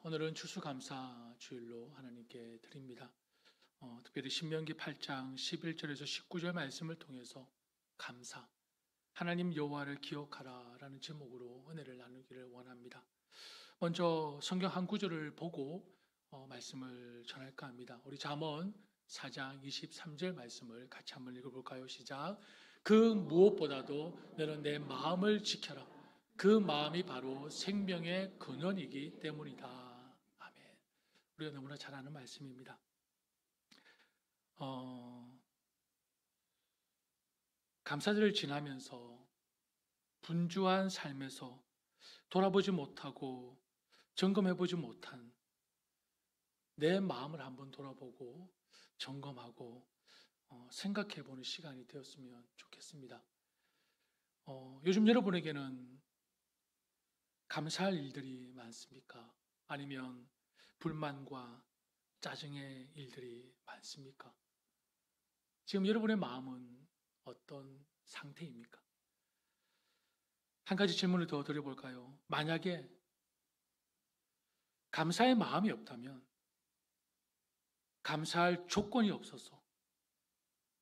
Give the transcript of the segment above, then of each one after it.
오늘은 추수감사 주일로 하나님께 드립니다. 특별히 신명기 8장 11절에서 19절 말씀을 통해서 감사, 하나님 여호와를 기억하라라는 제목으로 은혜를 나누기를 원합니다. 먼저 성경 한 구절을 보고 말씀을 전할까 합니다. 우리 잠언 4장 23절 말씀을 같이 한번 읽어볼까요? 시작. 그 무엇보다도 너는 내 마음을 지켜라. 그 마음이 바로 생명의 근원이기 때문이다. 아멘. 우리가 너무나 잘 아는 말씀입니다. 감사절을 지나면서 분주한 삶에서 돌아보지 못하고 점검해보지 못한 내 마음을 한번 돌아보고 점검하고 생각해보는 시간이 되었으면 좋겠습니다. 요즘 여러분에게는 감사할 일들이 많습니까? 아니면 불만과 짜증의 일들이 많습니까? 지금 여러분의 마음은 어떤 상태입니까? 한 가지 질문을 더 드려볼까요? 만약에 감사의 마음이 없다면, 감사할 조건이 없어서,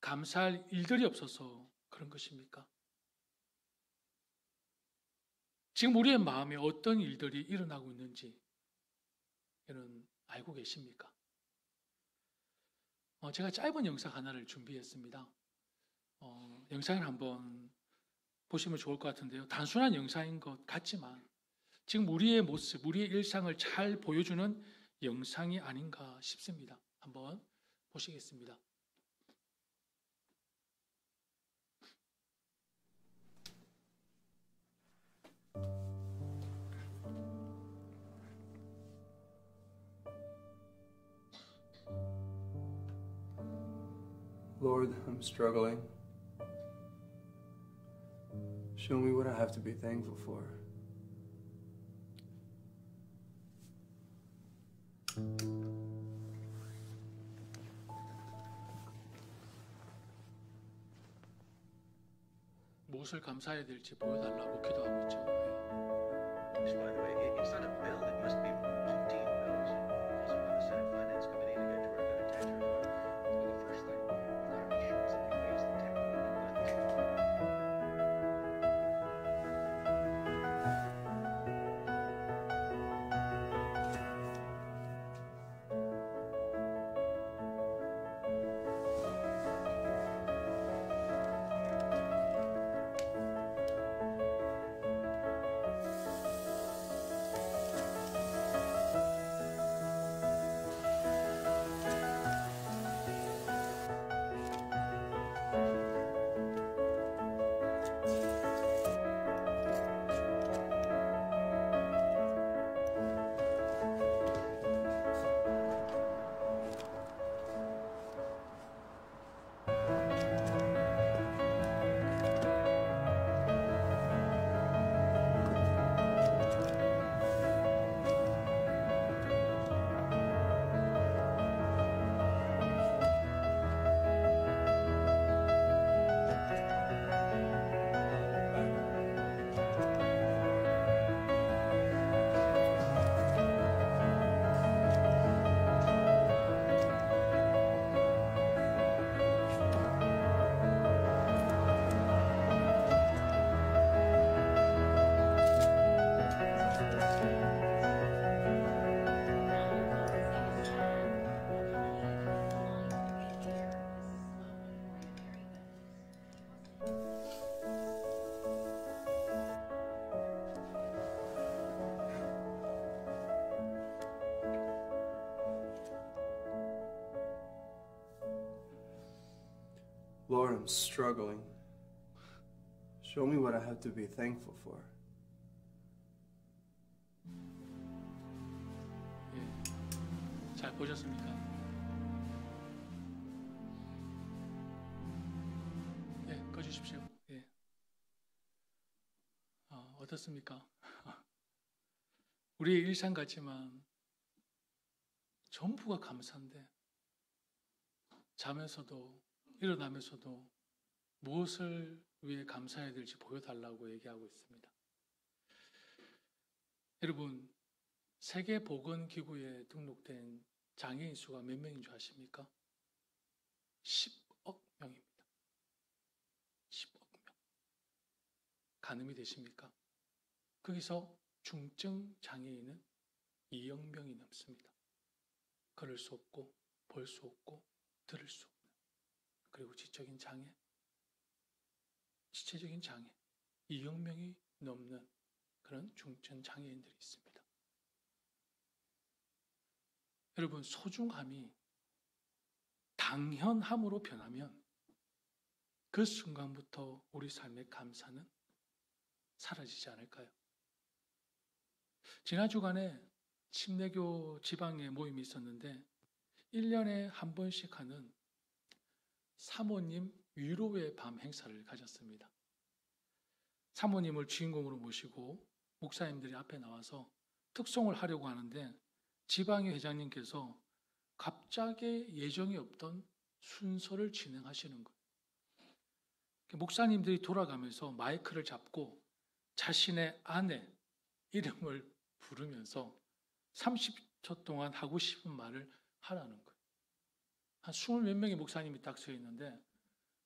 감사할 일들이 없어서 그런 것입니까? 지금 우리의 마음에 어떤 일들이 일어나고 있는지 여러분 알고 계십니까? 제가 짧은 영상 하나를 준비했습니다. 영상을 한번 보시면 좋을 것 같은데요. 단순한 영상인 것 같지만 지금 우리의 모습, 우리의 일상을 잘 보여주는 영상이 아닌가 싶습니다. 한번 보시겠습니다. Lord, I'm struggling. Show me what I have to be thankful for. 무엇을 감사해야 될지 보여달라고 기도하고 있죠. By the way, it's not a bill. It must be routine bills. Also, when the Senate Finance Committee to get to work on a tax reform. Well, the first thing, without any assurance that they raise the tax, Lord, I'm struggling. Show me what I have to be thankful for. 예, 잘 보셨습니까? 예, 꺼주십시오. 예. 어떻습니까? 우리의 일상 같지만 전부가 감사인데 자면서도 일어나면서도 무엇을 위해 감사해야 될지 보여달라고 얘기하고 있습니다. 여러분, 세계보건기구에 등록된 장애인 수가 몇 명인 줄 아십니까? 10억 명입니다. 10억 명. 가늠이 되십니까? 거기서 중증 장애인은 2억 명이 넘습니다. 걸을 수 없고 볼 수 없고 들을 수 없는, 그리고 지적인 장애, 지체적인 장애 2억 명이 넘는 그런 중증 장애인들이 있습니다. 여러분, 소중함이 당연함으로 변하면 그 순간부터 우리 삶의 감사는 사라지지 않을까요? 지난 주간에 침례교 지방에 모임이 있었는데 1년에 한 번씩 하는 사모님 위로의 밤 행사를 가졌습니다. 사모님을 주인공으로 모시고 목사님들이 앞에 나와서 특송을 하려고 하는데 지방의 회장님께서 갑자기 예정이 없던 순서를 진행하시는 거예요. 목사님들이 돌아가면서 마이크를 잡고 자신의 아내 이름을 부르면서 30초 동안 하고 싶은 말을 하라는 거예요. 한 20몇 명의 목사님이 딱 서 있는데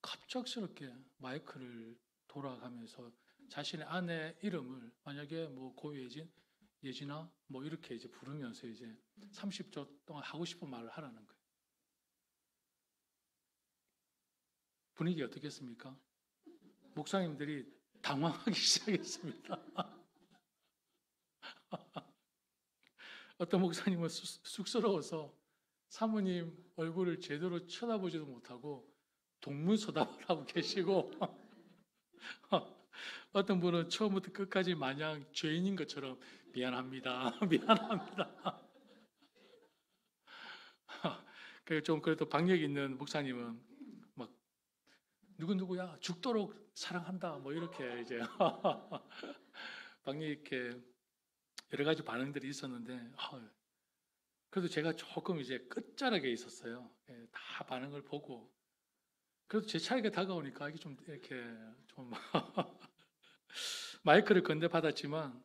갑작스럽게 마이크를 돌아가면서 자신의 아내 이름을, 만약에 뭐 고예진, 예진아 뭐 이렇게 이제 부르면서 이제 30초 동안 하고 싶은 말을 하라는 거예요. 분위기 어떻겠습니까? 목사님들이 당황하기 시작했습니다. 어떤 목사님은 쑥스러워서 사모님 얼굴을 제대로 쳐다보지도 못하고 동문서답을 하고 계시고 어떤 분은 처음부터 끝까지 마냥 죄인인 것처럼 미안합니다. 미안합니다. 좀 그래도 박력 있는 목사님은 막 누구누구야 죽도록 사랑한다 뭐 이렇게 이제 박력 있게 여러 가지 반응들이 있었는데 그래도 제가 조금 이제 끝자락에 있었어요. 다 반응을 보고 그래도 제 차례가 다가오니까 이게 좀 이렇게 좀 마이크를 건네받았지만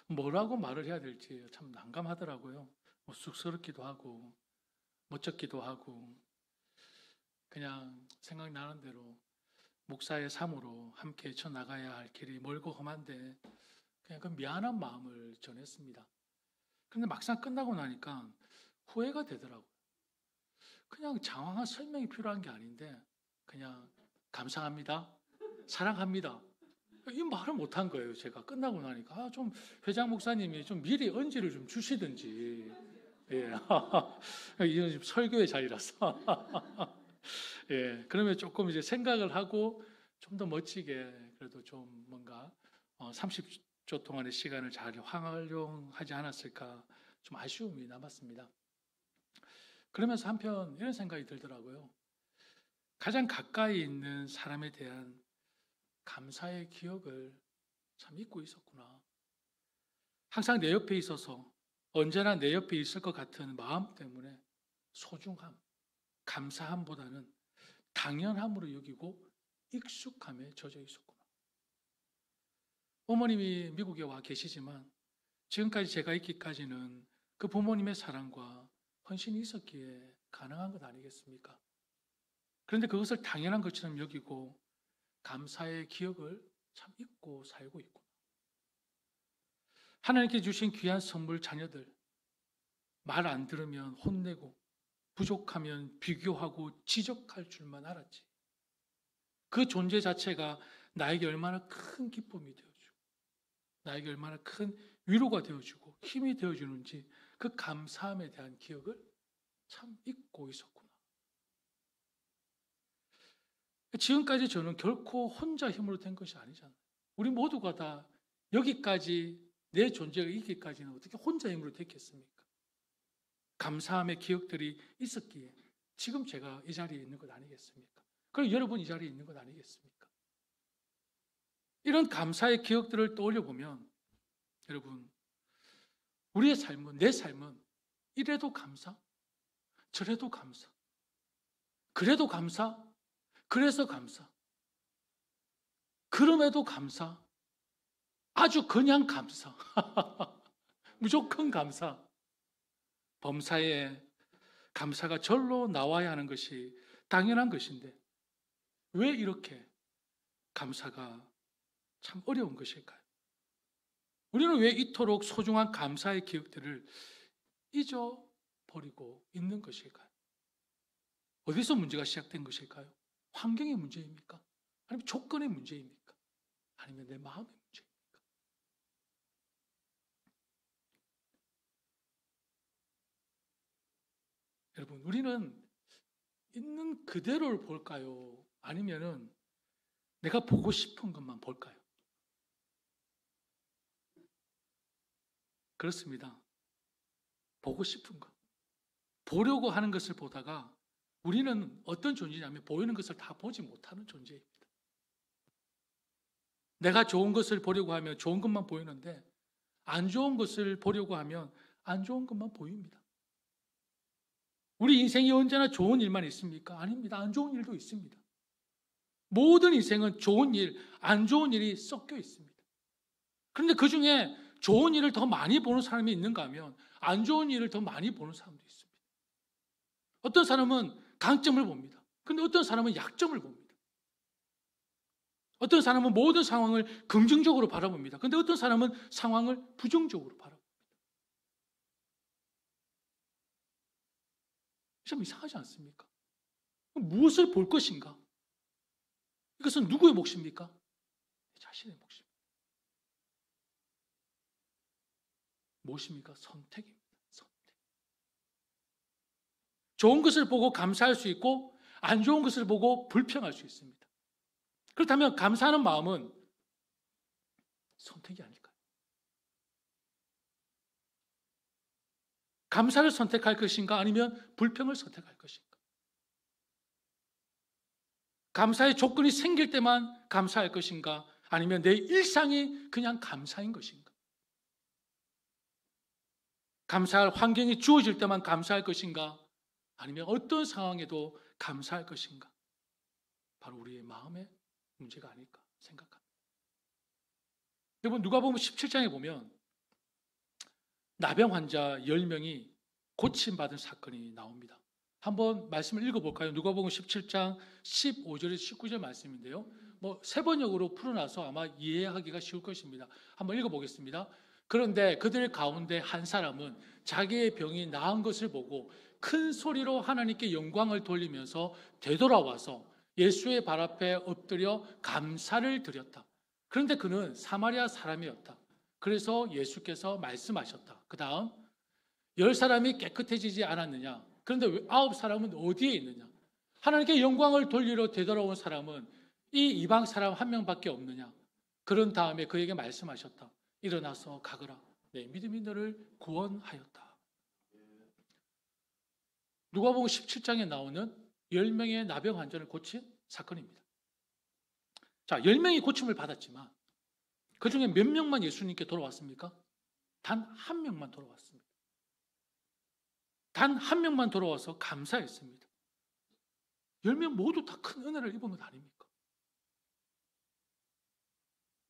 뭐라고 말을 해야 될지 참 난감하더라고요. 뭐 쑥스럽기도 하고 멋쩍기도 하고 그냥 생각나는 대로 목사의 삶으로 함께 쳐나가야 할 길이 멀고 험한데 그냥 그 미안한 마음을 전했습니다. 그런데 막상 끝나고 나니까 후회가 되더라고요. 그냥 장황한 설명이 필요한 게 아닌데 그냥 감사합니다, 사랑합니다 이 말을 못한 거예요. 제가 끝나고 나니까 좀 회장 목사님이 좀 미리 언지를 좀 주시든지. 예. 이건 설교의 자리라서. 예. 그러면 조금 이제 생각을 하고 좀 더 멋지게 그래도 좀 뭔가 30초 동안의 시간을 잘 활용하지 않았을까 좀 아쉬움이 남았습니다. 그러면서 한편 이런 생각이 들더라고요. 가장 가까이 있는 사람에 대한 감사의 기억을 참 잊고 있었구나. 항상 내 옆에 있어서 언제나 내 옆에 있을 것 같은 마음 때문에 소중함, 감사함보다는 당연함으로 여기고 익숙함에 젖어 있었구나. 어머님이 미국에 와 계시지만 지금까지 제가 있기까지는 그 부모님의 사랑과 헌신이 있었기에 가능한 것 아니겠습니까? 그런데 그것을 당연한 것처럼 여기고 감사의 기억을 참 잊고 살고 있구나. 하나님께 주신 귀한 선물 자녀들, 말 안 들으면 혼내고 부족하면 비교하고 지적할 줄만 알았지. 그 존재 자체가 나에게 얼마나 큰 기쁨이 되어주고 나에게 얼마나 큰 위로가 되어주고 힘이 되어주는지 그 감사함에 대한 기억을 참 잊고 있었구나. 지금까지 저는 결코 혼자 힘으로 된 것이 아니잖아요. 우리 모두가 다 여기까지 내 존재가 있기까지는 어떻게 혼자 힘으로 됐겠습니까? 감사함의 기억들이 있었기에 지금 제가 이 자리에 있는 것 아니겠습니까? 그리고 여러분 이 자리에 있는 것 아니겠습니까? 이런 감사의 기억들을 떠올려 보면 여러분, 우리의 삶은, 내 삶은 이래도 감사, 저래도 감사, 그래도 감사, 그래서 감사, 그럼에도 감사, 아주 그냥 감사. 무조건 감사. 범사에 감사가 절로 나와야 하는 것이 당연한 것인데 왜 이렇게 감사가 참 어려운 것일까요? 우리는 왜 이토록 소중한 감사의 기억들을 잊어버리고 있는 것일까요? 어디서 문제가 시작된 것일까요? 환경의 문제입니까? 아니면 조건의 문제입니까? 아니면 내 마음의 문제입니까? 여러분, 우리는 있는 그대로를 볼까요? 아니면은 내가 보고 싶은 것만 볼까요? 그렇습니다. 보고 싶은 것. 보려고 하는 것을 보다가 우리는 어떤 존재냐면 보이는 것을 다 보지 못하는 존재입니다. 내가 좋은 것을 보려고 하면 좋은 것만 보이는데 안 좋은 것을 보려고 하면 안 좋은 것만 보입니다. 우리 인생이 언제나 좋은 일만 있습니까? 아닙니다. 안 좋은 일도 있습니다. 모든 인생은 좋은 일, 안 좋은 일이 섞여 있습니다. 그런데 그 중에 좋은 일을 더 많이 보는 사람이 있는가 하면 안 좋은 일을 더 많이 보는 사람도 있습니다. 어떤 사람은 강점을 봅니다. 그런데 어떤 사람은 약점을 봅니다. 어떤 사람은 모든 상황을 긍정적으로 바라봅니다. 그런데 어떤 사람은 상황을 부정적으로 바라봅니다. 참 이상하지 않습니까? 무엇을 볼 것인가? 이것은 누구의 몫입니까? 자신의 몫입니다. 무엇입니까? 선택입니다. 선택. 좋은 것을 보고 감사할 수 있고 안 좋은 것을 보고 불평할 수 있습니다. 그렇다면 감사하는 마음은 선택이 아닐까요? 감사를 선택할 것인가 아니면 불평을 선택할 것인가? 감사의 조건이 생길 때만 감사할 것인가 아니면 내 일상이 그냥 감사인 것인가? 감사할 환경이 주어질 때만 감사할 것인가 아니면 어떤 상황에도 감사할 것인가? 바로 우리의 마음의 문제가 아닐까 생각합니다. 여러분 누가복음 17장에 보면 나병 환자 10명이 고침받은 사건이 나옵니다. 한번 말씀을 읽어볼까요? 누가복음 17장 15절에서 19절 말씀인데요. 세 번역으로 풀어놔서 아마 이해하기가 쉬울 것입니다. 한번 읽어보겠습니다. 그런데 그들 가운데 한 사람은 자기의 병이 나은 것을 보고 큰 소리로 하나님께 영광을 돌리면서 되돌아와서 예수의 발 앞에 엎드려 감사를 드렸다. 그런데 그는 사마리아 사람이었다. 그래서 예수께서 말씀하셨다. 그 다음 10사람이 깨끗해지지 않았느냐? 그런데 9사람은 어디에 있느냐? 하나님께 영광을 돌리러 되돌아온 사람은 이 이방 사람 한 명밖에 없느냐? 그런 다음에 그에게 말씀하셨다. 일어나서 가거라. 내 믿음이 너를 구원하였다. 누가복음 17장에 나오는 10명의 나병 환자를 고친 사건입니다. 자, 10명이 고침을 받았지만 그 중에 몇 명만 예수님께 돌아왔습니까? 단 한 명만 돌아왔습니다. 단 한 명만 돌아와서 감사했습니다. 10명 모두 다 큰 은혜를 입은 것 아닙니까?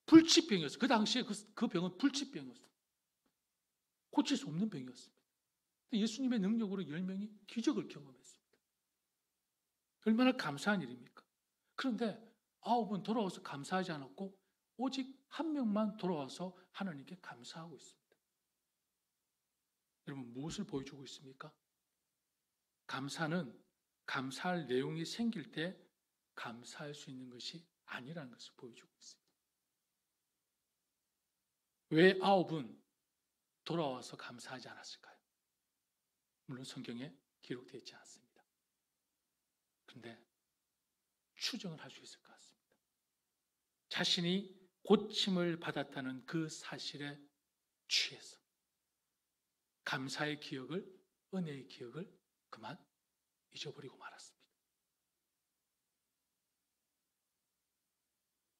불치병이었어요. 그 당시에 그 병은 불치병이었어요. 고칠 수 없는 병이었습니다. 예수님의 능력으로 10명이 기적을 경험했습니다. 얼마나 감사한 일입니까? 그런데 9은 돌아와서 감사하지 않았고 오직 한 명만 돌아와서 하나님께 감사하고 있습니다. 여러분 무엇을 보여주고 있습니까? 감사는 감사할 내용이 생길 때 감사할 수 있는 것이 아니라는 것을 보여주고 있습니다. 왜 9은 돌아와서 감사하지 않았을까요? 물론 성경에 기록되어 있지 않습니다. 그런데 추정을 할 수 있을 것 같습니다. 자신이 고침을 받았다는 그 사실에 취해서 감사의 기억을, 은혜의 기억을 그만 잊어버리고 말았습니다.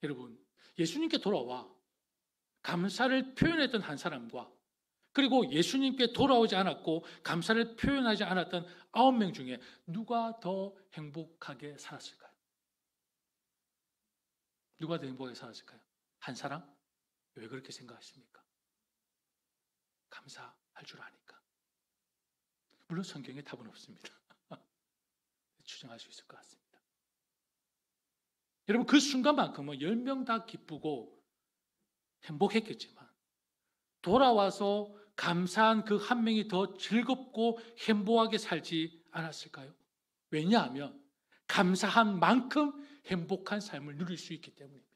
여러분, 예수님께 돌아와 감사를 표현했던 한 사람과 그리고 예수님께 돌아오지 않았고 감사를 표현하지 않았던 9명 중에 누가 더 행복하게 살았을까요? 누가 더 행복하게 살았을까요? 한 사람? 왜 그렇게 생각하십니까? 감사할 줄 아니까. 물론 성경에 답은 없습니다. 추정할 수 있을 것 같습니다. 여러분, 그 순간만큼은 10명 다 기쁘고 행복했겠지만 돌아와서 감사한 그 한 명이 더 즐겁고 행복하게 살지 않았을까요? 왜냐하면 감사한 만큼 행복한 삶을 누릴 수 있기 때문입니다.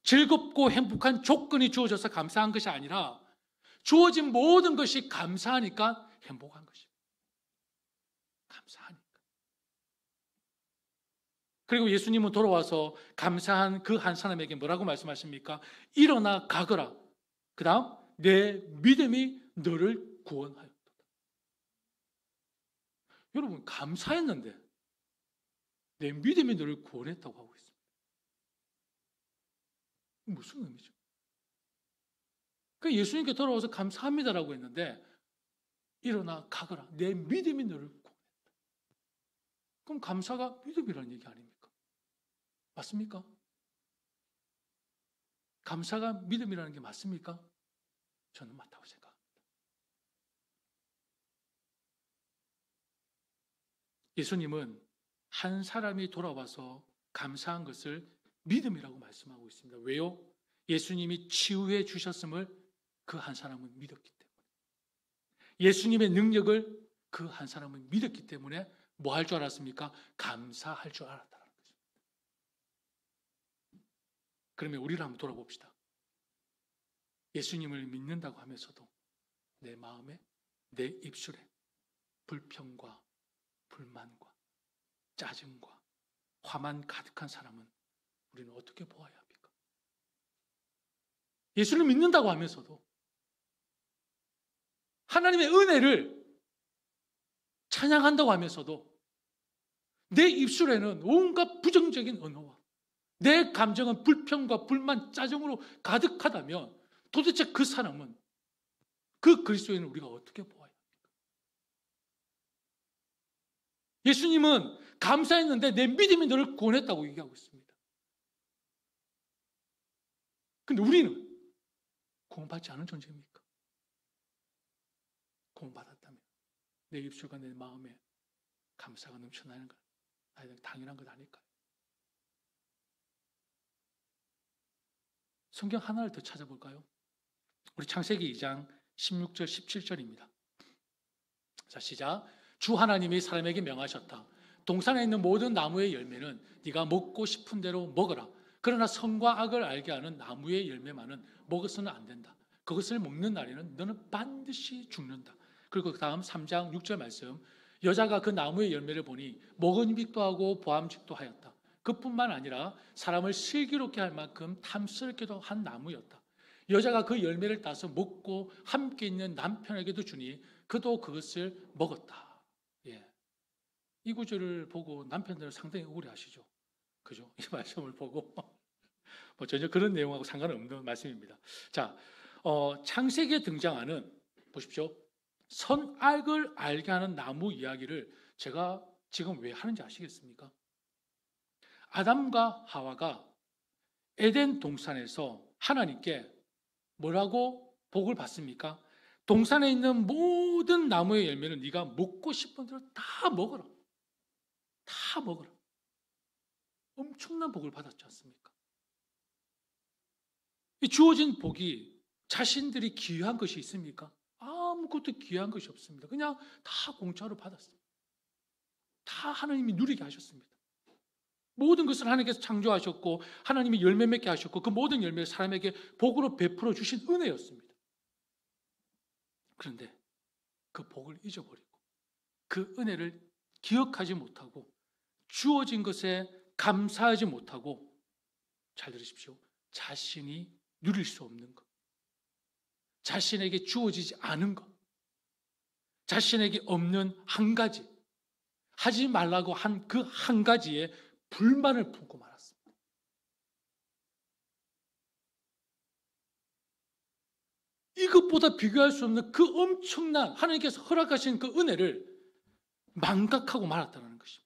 즐겁고 행복한 조건이 주어져서 감사한 것이 아니라 주어진 모든 것이 감사하니까 행복한 것입니다. 감사하니까. 그리고 예수님은 돌아와서 감사한 그 한 사람에게 뭐라고 말씀하십니까? 일어나 가거라. 그 다음 내 믿음이 너를 구원하였다. 여러분, 감사했는데 내 믿음이 너를 구원했다고 하고 있습니다. 무슨 의미죠? 그 예수님께 돌아와서 감사합니다라고 했는데 일어나 가거라. 내 믿음이 너를 구원했다. 그럼 감사가 믿음이라는 얘기 아닙니까? 맞습니까? 감사가 믿음이라는 게 맞습니까? 저는 맞다고 생각합니다. 예수님은 한 사람이 돌아와서 감사한 것을 믿음이라고 말씀하고 있습니다. 왜요? 예수님이 치유해 주셨음을 그 한 사람은 믿었기 때문에, 예수님의 능력을 그 한 사람은 믿었기 때문에 뭐 할 줄 알았습니까? 감사할 줄 알았다는 것입니다. 그러면 우리를 한번 돌아봅시다. 예수님을 믿는다고 하면서도 내 마음에, 내 입술에 불평과 불만과 짜증과 화만 가득한 사람은 우리는 어떻게 보아야 합니까? 예수를 믿는다고 하면서도 하나님의 은혜를 찬양한다고 하면서도 내 입술에는 온갖 부정적인 언어와 내 감정은 불평과 불만, 짜증으로 가득하다면 도대체 그 사람은, 그 그리스도인은 우리가 어떻게 보아야 합니까? 예수님은 감사했는데 내 믿음이 너를 구원했다고 얘기하고 있습니다. 근데 우리는 구원받지 않은 존재입니까? 구원받았다면 내 입술과 내 마음에 감사가 넘쳐나는 것, 당연한 것 아닐까요? 성경 하나를 더 찾아볼까요? 우리 창세기 2장 16절 17절입니다. 자, 시작. 주 하나님이 사람에게 명하셨다. 동산에 있는 모든 나무의 열매는 네가 먹고 싶은 대로 먹어라. 그러나 선과 악을 알게 하는 나무의 열매만은 먹어서는 안 된다. 그것을 먹는 날에는 너는 반드시 죽는다. 그리고 그 다음 3장 6절 말씀. 여자가 그 나무의 열매를 보니 먹음직도 하고 보암직도 하였다. 그뿐만 아니라 사람을 슬기롭게 할 만큼 탐스럽게도 한 나무였다. 여자가 그 열매를 따서 먹고 함께 있는 남편에게도 주니 그도 그것을 먹었다. 예. 이 구절을 보고 남편들은 상당히 우울해하시죠. 그죠? 이 말씀을 보고 뭐 전혀 그런 내용하고 상관없는 말씀입니다. 자, 창세기에 등장하는, 보십시오, 선악을 알게 하는 나무 이야기를 제가 지금 왜 하는지 아시겠습니까? 아담과 하와가 에덴 동산에서 하나님께 뭐라고 복을 받습니까? 동산에 있는 모든 나무의 열매는 네가 먹고 싶은 대로 다 먹어라. 다 먹어라. 엄청난 복을 받았지 않습니까? 이 주어진 복이 자신들이 기여한 것이 있습니까? 아무것도 기여한 것이 없습니다. 그냥 다 공짜로 받았습니다. 다 하나님이 누리게 하셨습니다. 모든 것을 하나님께서 창조하셨고 하나님이 열매 맺게 하셨고 그 모든 열매를 사람에게 복으로 베풀어 주신 은혜였습니다. 그런데 그 복을 잊어버리고 그 은혜를 기억하지 못하고 주어진 것에 감사하지 못하고, 잘 들으십시오, 자신이 누릴 수 없는 것, 자신에게 주어지지 않은 것, 자신에게 없는 한 가지, 하지 말라고 한 그 한 가지에 불만을 품고 말았습니다. 이것보다 비교할 수 없는 그 엄청난 하나님께서 허락하신 그 은혜를 망각하고 말았다는 것입니다.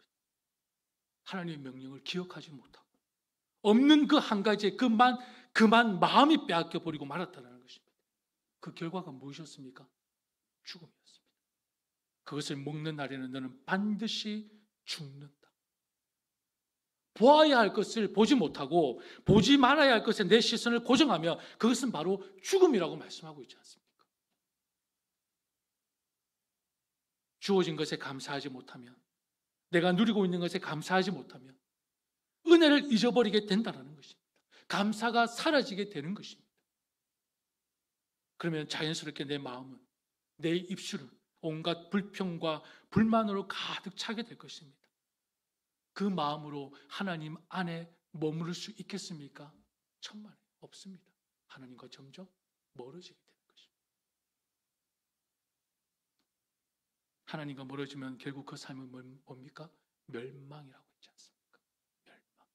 하나님의 명령을 기억하지 못하고 없는 그 한 가지에 그만 마음이 빼앗겨 버리고 말았다는 것입니다. 그 결과가 무엇이었습니까? 죽음이었습니다. 그것을 먹는 날에는 너는 반드시 죽는다. 보아야 할 것을 보지 못하고 보지 말아야 할 것에 내 시선을 고정하면 그것은 바로 죽음이라고 말씀하고 있지 않습니까? 주어진 것에 감사하지 못하면, 내가 누리고 있는 것에 감사하지 못하면 은혜를 잊어버리게 된다는 것입니다. 감사가 사라지게 되는 것입니다. 그러면 자연스럽게 내 마음은, 내 입술은 온갖 불평과 불만으로 가득 차게 될 것입니다. 그 마음으로 하나님 안에 머무를 수 있겠습니까? 천만에 없습니다. 하나님과 점점 멀어지게 되는 것입니다. 하나님과 멀어지면 결국 그 삶은 뭡니까? 멸망이라고 했지 않습니까? 멸망.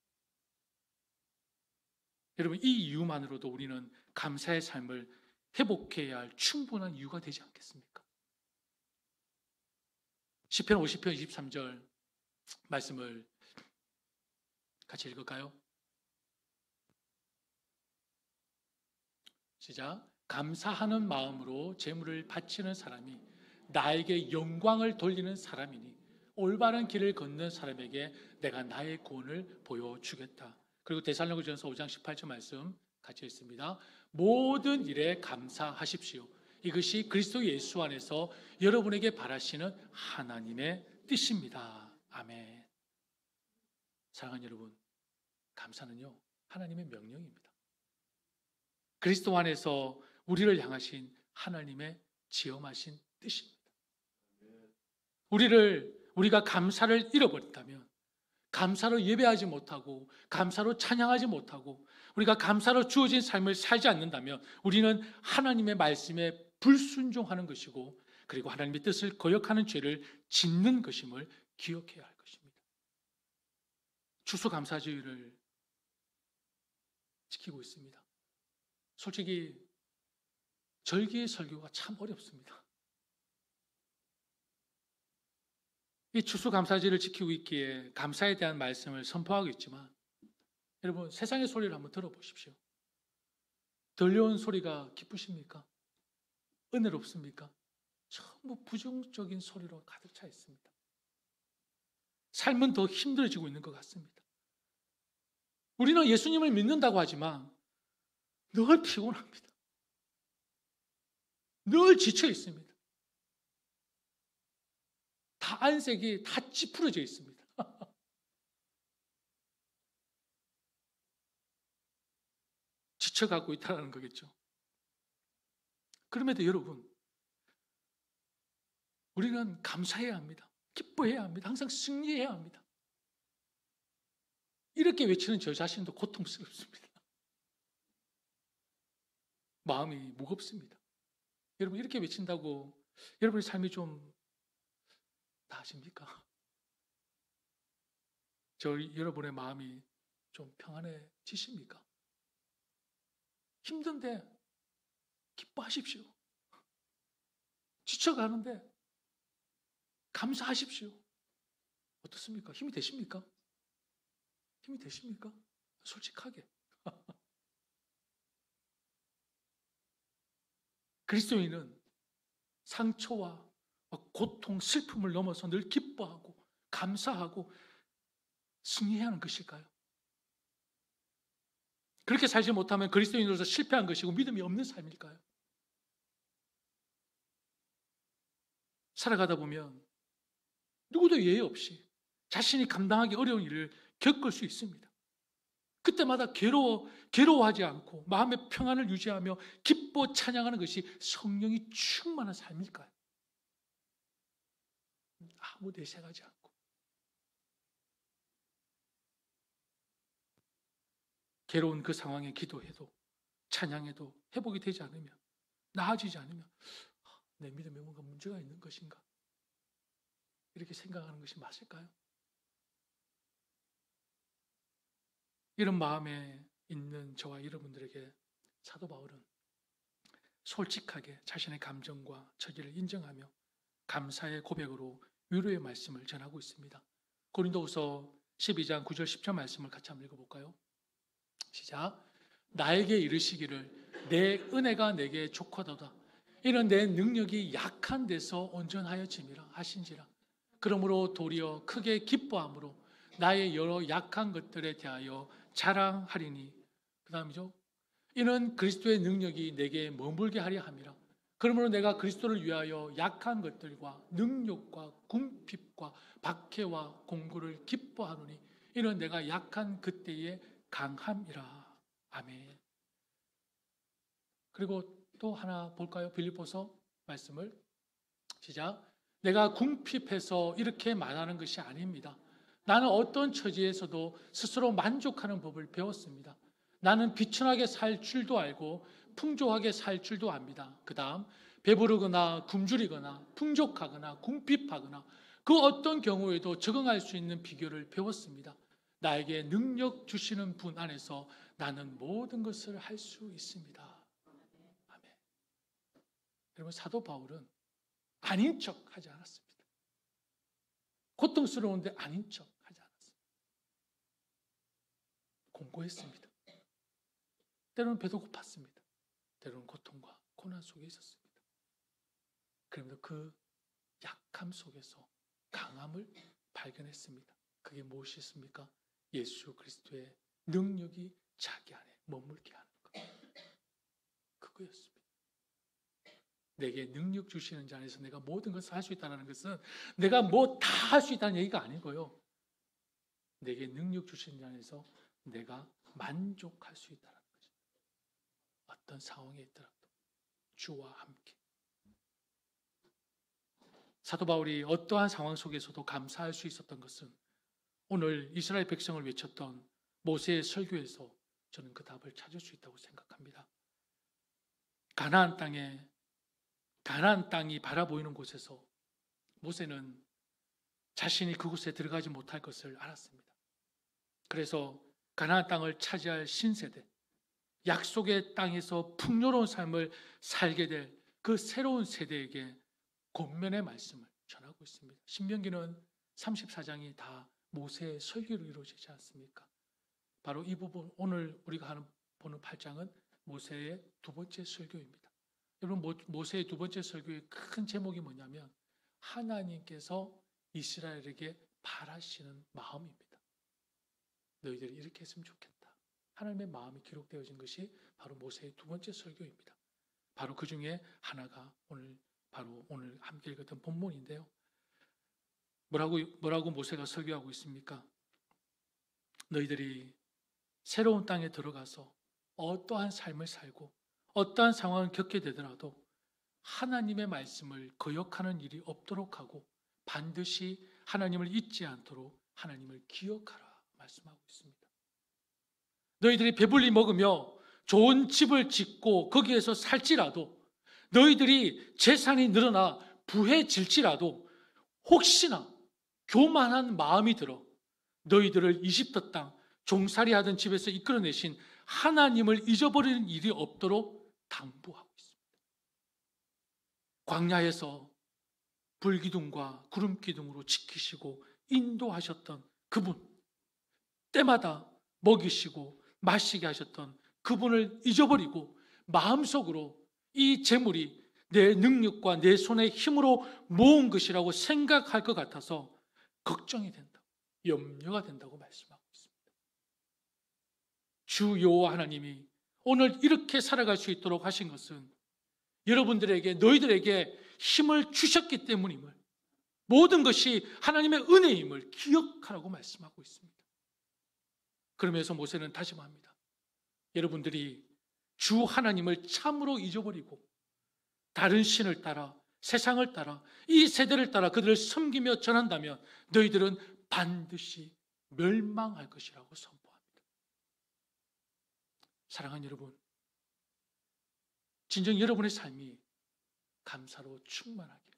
여러분, 이 이유만으로도 우리는 감사의 삶을 회복해야 할 충분한 이유가 되지 않겠습니까? 시편 50편 23절 말씀을 같이 읽을까요? 시작. 감사하는 마음으로 제물을 바치는 사람이 나에게 영광을 돌리는 사람이니 올바른 길을 걷는 사람에게 내가 나의 구원을 보여주겠다. 그리고 데살로니가전서 5장 18절 말씀 같이 읽습니다. 모든 일에 감사하십시오. 이것이 그리스도 예수 안에서 여러분에게 바라시는 하나님의 뜻입니다. 아멘. 사랑하는 여러분, 감사는요, 하나님의 명령입니다. 그리스도 안에서 우리를 향하신 하나님의 지엄하신 뜻입니다. 우리가 감사를 잃어버린다면, 감사로 예배하지 못하고 감사로 찬양하지 못하고 우리가 감사로 주어진 삶을 살지 않는다면 우리는 하나님의 말씀에 불순종하는 것이고, 그리고 하나님의 뜻을 거역하는 죄를 짓는 것임을 기억해야 할 것입니다. 추수감사주의를 지키고 있습니다. 솔직히 절기의 설교가 참 어렵습니다. 이 추수감사주의를 지키고 있기에 감사에 대한 말씀을 선포하고 있지만, 여러분, 세상의 소리를 한번 들어보십시오. 들려온 소리가 기쁘십니까? 은혜롭습니까? 전부 부정적인 소리로 가득 차 있습니다. 삶은 더 힘들어지고 있는 것 같습니다. 우리는 예수님을 믿는다고 하지만 늘 피곤합니다. 늘 지쳐 있습니다. 다 안색이 다 찌푸러져 있습니다. 지쳐가고 있다는 거겠죠. 그럼에도 여러분, 우리는 감사해야 합니다. 기뻐해야 합니다. 항상 승리해야 합니다. 이렇게 외치는 저 자신도 고통스럽습니다. 마음이 무겁습니다. 여러분, 이렇게 외친다고 여러분의 삶이 좀 나아집니까? 여러분의 마음이 좀 평안해지십니까? 힘든데 기뻐하십시오. 지쳐가는데 감사하십시오. 어떻습니까? 힘이 되십니까? 힘이 되십니까? 솔직하게. 그리스도인은 상처와 고통, 슬픔을 넘어서 늘 기뻐하고 감사하고 승리해야 하는 것일까요? 그렇게 살지 못하면 그리스도인으로서 실패한 것이고 믿음이 없는 삶일까요? 살아가다 보면 누구도 예외 없이 자신이 감당하기 어려운 일을 겪을 수 있습니다. 그때마다 괴로워하지 않고 마음의 평안을 유지하며 기뻐 찬양하는 것이 성령이 충만한 삶일까요? 아무 내색하지 않고 괴로운 그 상황에 기도해도 찬양해도 회복이 되지 않으면, 나아지지 않으면 내 믿음에 뭔가 문제가 있는 것인가, 이렇게 생각하는 것이 맞을까요? 이런 마음에 있는 저와 여러분들에게 사도 바울은 솔직하게 자신의 감정과 처지를 인정하며 감사의 고백으로 위로의 말씀을 전하고 있습니다. 고린도후서 12장 9절 10절 말씀을 같이 한번 읽어볼까요? 시작. 나에게 이르시기를 내 은혜가 내게 족하도다. 이런 내 능력이 약한 데서 온전하여짐이라 하신지라. 그러므로 도리어 크게 기뻐함으로 나의 여러 약한 것들에 대하여 자랑하리니. 그 다음이죠. 이는 그리스도의 능력이 내게 머물게 하려 함이라. 그러므로 내가 그리스도를 위하여 약한 것들과 능력과 궁핍과 박해와 공고를 기뻐하노니 이는 내가 약한 그때의 강함이라. 아멘. 그리고 또 하나 볼까요? 빌립보서 말씀을 시작. 내가 궁핍해서 이렇게 말하는 것이 아닙니다. 나는 어떤 처지에서도 스스로 만족하는 법을 배웠습니다. 나는 비천하게 살 줄도 알고 풍족하게 살 줄도 압니다. 그 다음 배부르거나 굶주리거나 풍족하거나 궁핍하거나 그 어떤 경우에도 적응할 수 있는 비결을 배웠습니다. 나에게 능력 주시는 분 안에서 나는 모든 것을 할 수 있습니다. 아멘. 여러분, 사도 바울은 아닌 척 하지 않았습니다. 고통스러운데 아닌 척 하지 않았습니다. 공고했습니다. 때로는 배도 고팠습니다. 때로는 고통과 고난 속에 있었습니다. 그러면서 그 약함 속에서 강함을 발견했습니다. 그게 무엇이 있습니까? 예수 그리스도의 능력이 자기 안에 머물게 하는 것. 그거였습니다. 내게 능력 주시는 자 안에서 내가 모든 것을 할 수 있다는 것은 내가 뭐 다 할 수 있다는 얘기가 아니고요. 내게 능력 주시는 자 안에서 내가 만족할 수 있다는 거죠. 어떤 상황에 있더라도 주와 함께. 사도 바울이 어떠한 상황 속에서도 감사할 수 있었던 것은 오늘 이스라엘 백성을 외쳤던 모세의 설교에서 저는 그 답을 찾을 수 있다고 생각합니다. 가나안 땅이 바라보이는 곳에서 모세는 자신이 그곳에 들어가지 못할 것을 알았습니다. 그래서 가나안 땅을 차지할 신세대, 약속의 땅에서 풍요로운 삶을 살게 될 그 새로운 세대에게 권면의 말씀을 전하고 있습니다. 신명기는 34장이 다 모세의 설교로 이루어지지 않습니까? 바로 이 부분, 오늘 우리가 보는 8장은 모세의 두 번째 설교입니다. 여러분, 모세의 두 번째 설교의 큰 제목이 뭐냐면 하나님께서 이스라엘에게 바라시는 마음입니다. 너희들이 이렇게 했으면 좋겠다. 하나님의 마음이 기록되어진 것이 바로 모세의 두 번째 설교입니다. 바로 그 중에 하나가 바로 오늘 함께 읽었던 본문인데요. 뭐라고 모세가 설교하고 있습니까? 너희들이 새로운 땅에 들어가서 어떠한 삶을 살고 어떠한 상황을 겪게 되더라도 하나님의 말씀을 거역하는 일이 없도록 하고 반드시 하나님을 잊지 않도록 하나님을 기억하라 말씀하고 있습니다. 너희들이 배불리 먹으며 좋은 집을 짓고 거기에서 살지라도 너희들이 재산이 늘어나 부해질지라도 혹시나 교만한 마음이 들어 너희들을 이집트 땅 종살이 하던 집에서 이끌어내신 하나님을 잊어버리는 일이 없도록 당부하고 있습니다. 광야에서 불기둥과 구름기둥으로 지키시고 인도하셨던 그분, 때마다 먹이시고 마시게 하셨던 그분을 잊어버리고 마음속으로 이 재물이 내 능력과 내 손의 힘으로 모은 것이라고 생각할 것 같아서 걱정이 된다, 염려가 된다고 말씀하고 있습니다. 주 여호와 하나님이 오늘 이렇게 살아갈 수 있도록 하신 것은 여러분들에게, 너희들에게 힘을 주셨기 때문임을, 모든 것이 하나님의 은혜임을 기억하라고 말씀하고 있습니다. 그러면서 모세는 다짐합니다. 여러분들이 주 하나님을 참으로 잊어버리고 다른 신을 따라, 세상을 따라, 이 세대를 따라 그들을 섬기며 전한다면 너희들은 반드시 멸망할 것이라고 선포합니다. 사랑하는 여러분, 진정 여러분의 삶이 감사로 충만하길,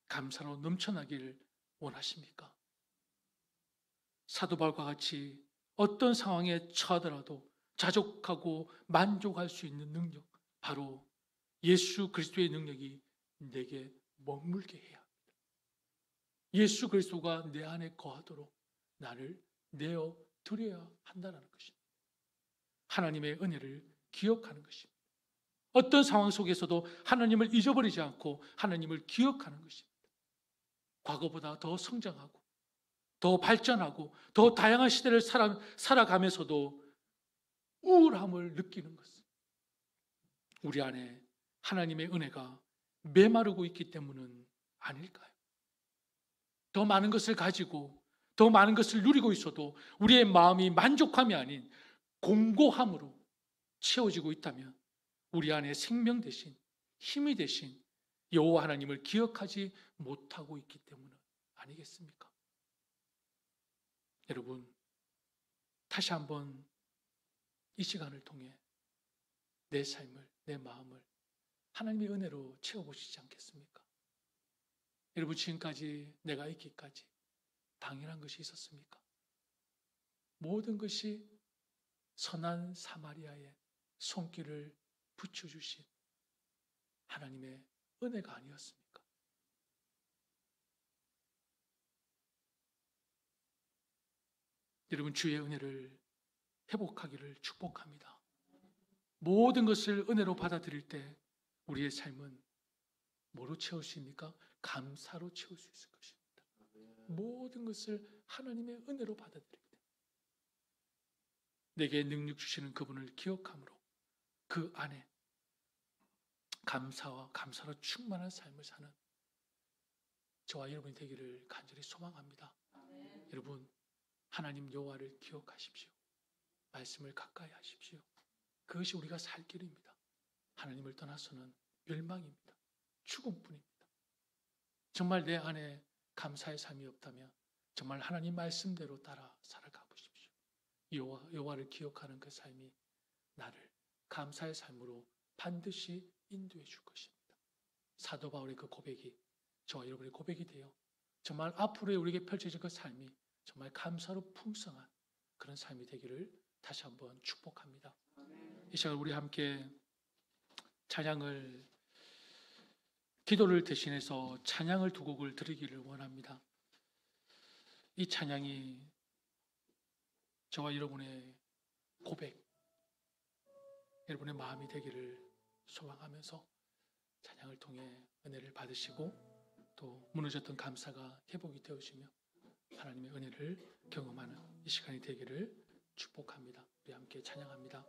감사로 넘쳐나기를 원하십니까? 사도 바울과 같이 어떤 상황에 처하더라도 자족하고 만족할 수 있는 능력, 바로 예수 그리스도의 능력이 내게 머물게 해야 합니다. 예수 그리스도가 내 안에 거하도록 나를 내어 드려야 한다는 것입니다. 하나님의 은혜를 기억하는 것입니다. 어떤 상황 속에서도 하나님을 잊어버리지 않고 하나님을 기억하는 것입니다. 과거보다 더 성장하고 더 발전하고 더 다양한 시대를 살아가면서도 우울함을 느끼는 것은 우리 안에 하나님의 은혜가 메마르고 있기 때문은 아닐까요? 더 많은 것을 가지고 더 많은 것을 누리고 있어도 우리의 마음이 만족함이 아닌 공고함으로 채워지고 있다면 우리 안에 생명 대신 힘이 대신 여호와 하나님을 기억하지 못하고 있기 때문은 아니겠습니까? 여러분, 다시 한번 이 시간을 통해 내 삶을, 내 마음을 하나님의 은혜로 채워보시지 않겠습니까? 여러분, 지금까지 내가 있기까지 당연한 것이 있었습니까? 모든 것이 선한 사마리아의 손길을 붙여주신 하나님의 은혜가 아니었습니까? 여러분, 주의 은혜를 회복하기를 축복합니다. 모든 것을 은혜로 받아들일 때 우리의 삶은 뭐로 채우십니까? 감사로 채울 수 있을 것입니다. 모든 것을 하나님의 은혜로 받아들일 때 내게 능력 주시는 그분을 기억함으로 그 안에 감사로 충만한 삶을 사는 저와 여러분이 되기를 간절히 소망합니다. 여러분, 하나님 여호와를 기억하십시오. 말씀을 가까이 하십시오. 그것이 우리가 살 길입니다. 하나님을 떠나서는 멸망입니다. 죽음뿐입니다. 정말 내 안에 감사의 삶이 없다면 정말 하나님 말씀대로 따라 살아가 보십시오. 여호와를 기억하는 그 삶이 나를 감사의 삶으로 반드시 인도해 줄 것입니다. 사도 바울의 그 고백이 저와 여러분의 고백이 되어 정말 앞으로의 우리에게 펼쳐질 그 삶이 정말 감사로 풍성한 그런 삶이 되기를 다시 한번 축복합니다. 이 시간 우리 함께 기도를 대신해서 찬양을 두 곡을 드리기를 원합니다. 이 찬양이 저와 여러분의 고백, 여러분의 마음이 되기를 소망하면서 찬양을 통해 은혜를 받으시고 또 무너졌던 감사가 회복이 되어지며 하나님의 은혜를 경험하는 이 시간이 되기를 축복합니다. 우리 함께 찬양합니다.